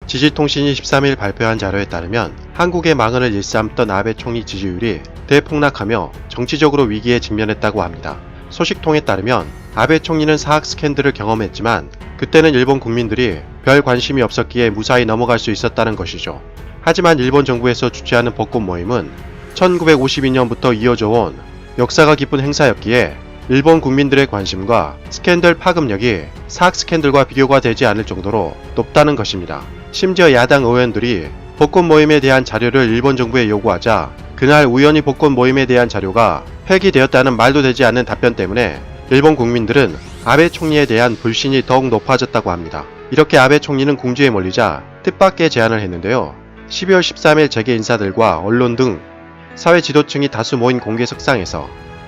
지지통신이 13일 발표한 자료에 따르면 한국의 망언을 일삼던 아베 총리 지지율이 대폭락하며 정치적으로 위기에 직면했다고 합니다. 소식통에 따르면 아베 총리는 사학 스캔들을 경험했지만 그때는 일본 국민들이 별 관심이 없었기에 무사히 넘어갈 수 있었다는 것이죠. 하지만 일본 정부에서 주최하는 벚꽃 모임은 1952년부터 이어져 온 역사가 깊은 행사였기에 일본 국민들의 관심과 스캔들 파급력이 사학 스캔들과 비교가 되지 않을 정도로 높다는 것입니다. 심지어 야당 의원들이 벚꽃 모임에 대한 자료를 일본 정부에 요구하자 그날 우연히 벚꽃 모임에 대한 자료가 폐기되었다는 말도 되지 않는 답변 때문에 일본 국민들은 아베 총리에 대한 불신이 더욱 높아졌다고 합니다. 이렇게 아베 총리는 궁지에 몰리자 뜻밖의 제안을 했는데요. 12월 13일 재계 인사들과 언론 등 사회 지도층이 다수 모인 공개석상에서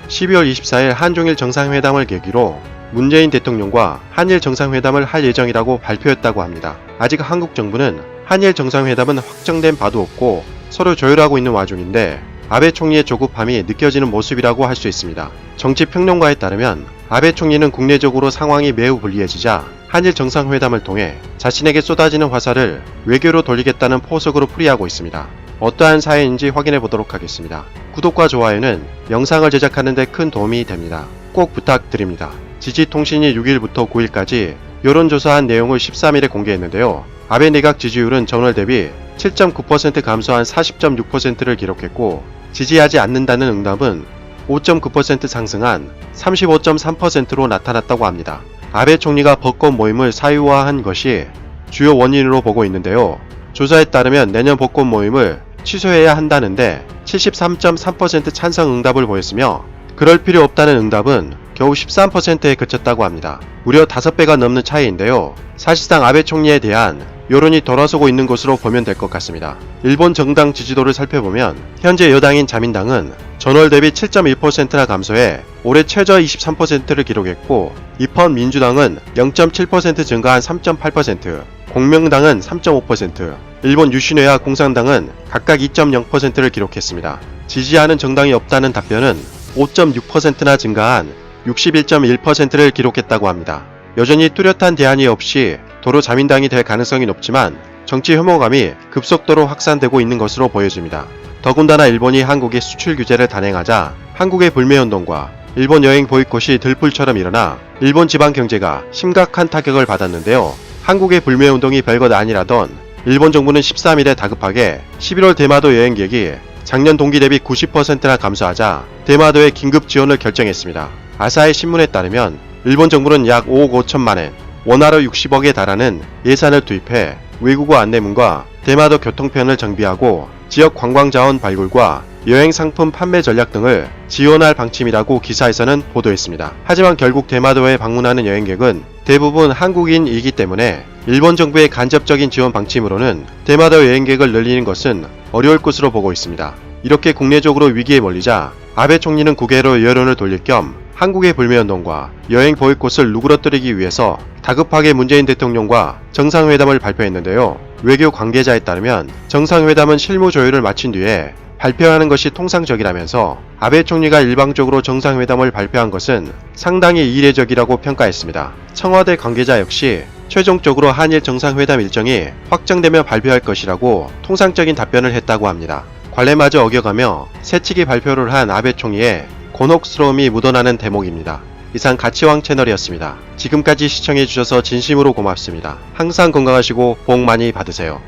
12월 24일 한중일 정상회담을 계기로 문재인 대통령과 한일 정상회담을 할 예정이라고 발표했다고 합니다. 아직 한국 정부는 한일 정상회담은 확정된 바도 없고 서로 조율하고 있는 와중인데 아베 총리의 조급함이 느껴지는 모습이라고 할 수 있습니다. 정치평론가에 따르면 아베 총리는 국내적으로 상황이 매우 불리해지자 한일 정상회담을 통해 자신에게 쏟아지는 화살을 외교로 돌리겠다는 포석으로 풀이하고 있습니다. 어떠한 사회인지 확인해 보도록 하겠습니다. 구독과 좋아요는 영상을 제작하는 데 큰 도움이 됩니다. 꼭 부탁드립니다. 지지통신이 6일부터 9일까지 여론조사한 내용을 13일에 공개했는데요. 아베 내각 지지율은 전월 대비 7.9% 감소한 40.6%를 기록했고 지지하지 않는다는 응답은 5.9% 상승한 35.3%로 나타났다고 합니다. 아베 총리가 벚꽃 모임을 사유화한 것이 주요 원인으로 보고 있는데요. 조사에 따르면 내년 벚꽃 모임을 취소해야 한다는데 73.3% 찬성 응답을 보였으며 그럴 필요 없다는 응답은 겨우 13%에 그쳤다고 합니다. 무려 5배가 넘는 차이인데요. 사실상 아베 총리에 대한 여론이 돌아서고 있는 것으로 보면 될 것 같습니다. 일본 정당 지지도를 살펴보면 현재 여당인 자민당은 전월 대비 7.1%나 감소해 올해 최저 23%를 기록했고 입헌 민주당은 0.7% 증가한 3.8%, 공명당은 3.5%, 일본 유신회와 공산당은 각각 2.0%를 기록했습니다. 지지하는 정당이 없다는 답변은 5.6%나 증가한 61.1%를 기록했다고 합니다. 여전히 뚜렷한 대안이 없이 도로 자민당이 될 가능성이 높지만 정치 혐오감이 급속도로 확산되고 있는 것으로 보여집니다. 더군다나 일본이 한국의 수출 규제를 단행하자 한국의 불매운동과 일본 여행 보이콧이 들불처럼 일어나 일본 지방 경제가 심각한 타격을 받았는데요. 한국의 불매운동이 별것 아니라던 일본 정부는 13일에 다급하게 11월 대마도 여행객이 작년 동기 대비 90%나 감소하자 대마도의 긴급 지원을 결정했습니다. 아사히 신문에 따르면 일본 정부는 약 5억 5천만엔, 원화로 60억에 달하는 예산을 투입해 외국어 안내문과 대마도 교통편을 정비하고 지역 관광자원 발굴과 여행 상품 판매 전략 등을 지원할 방침이라고 기사에서는 보도했습니다. 하지만 결국 대마도에 방문하는 여행객은 대부분 한국인이기 때문에 일본 정부의 간접적인 지원 방침으로는 대마도 여행객을 늘리는 것은 어려울 것으로 보고 있습니다. 이렇게 국내적으로 위기에 몰리자 아베 총리는 국외로 여론을 돌릴 겸 한국의 불매운동과 여행 보이콧을 누그러뜨리기 위해서 다급하게 문재인 대통령과 정상회담을 발표했는데요. 외교 관계자에 따르면 정상회담은 실무 조율을 마친 뒤에 발표하는 것이 통상적이라면서 아베 총리가 일방적으로 정상회담을 발표한 것은 상당히 이례적이라고 평가했습니다. 청와대 관계자 역시 최종적으로 한일 정상회담 일정이 확정되면 발표할 것이라고 통상적인 답변을 했다고 합니다. 관례마저 어겨가며 새치기 발표를 한 아베 총리의 곤혹스러움이 묻어나는 대목입니다. 이상 가치왕 채널이었습니다. 지금까지 시청해주셔서 진심으로 고맙습니다. 항상 건강하시고 복 많이 받으세요.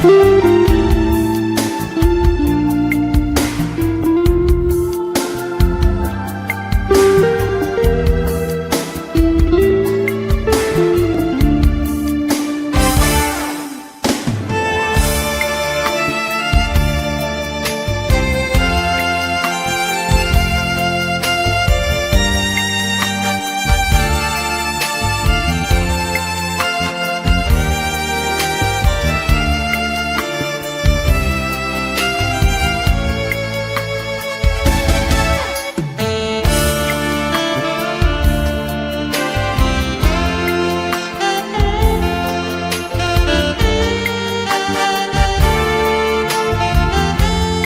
you